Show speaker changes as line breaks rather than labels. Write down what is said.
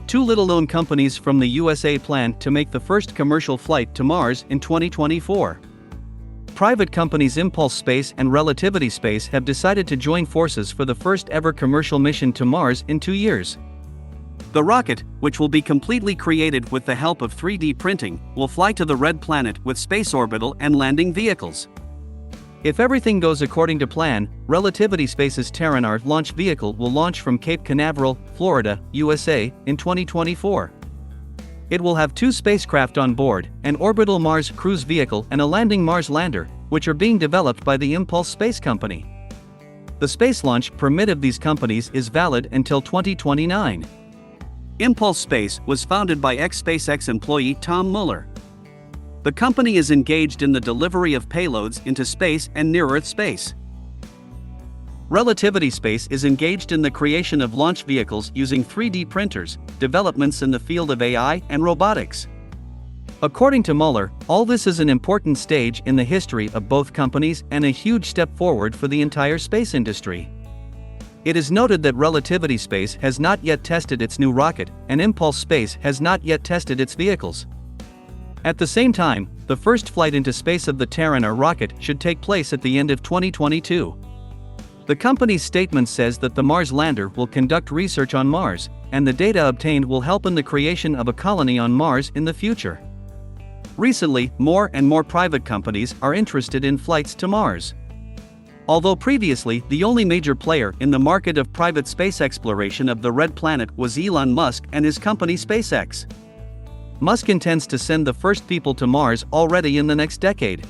two little-known companies from the USA plan to make the first commercial flight to Mars in 2024. Private companies Impulse Space and Relativity Space have decided to join forces for the first-ever commercial mission to Mars in 2 years. The rocket, which will be completely created with the help of 3D printing, will fly to the Red Planet with space orbital and landing vehicles. If everything goes according to plan, Relativity Space's Terran launch vehicle will launch from Cape Canaveral, Florida, USA, in 2024. It will have 2 spacecraft on board, an orbital Mars cruise vehicle and a landing Mars lander, which are being developed by the Impulse Space Company. The space launch permit of these companies is valid until 2029. Impulse Space was founded by ex-SpaceX employee Tom Mueller. The company is engaged in the delivery of payloads into space and near-Earth space. Relativity Space is engaged in the creation of launch vehicles using 3D printers, developments in the field of AI and robotics. According to Mueller, all this is an important stage in the history of both companies and a huge step forward for the entire space industry. It is noted that Relativity Space has not yet tested its new rocket, and Impulse Space has not yet tested its vehicles. At the same time, the first flight into space of the Terran rocket should take place at the end of 2022. The company's statement says that the Mars lander will conduct research on Mars, and the data obtained will help in the creation of a colony on Mars in the future. Recently, more and more private companies are interested in flights to Mars. Although previously the only major player in the market of private space exploration of the Red Planet was Elon Musk and his company SpaceX. Musk intends to send the first people to Mars already in the next decade.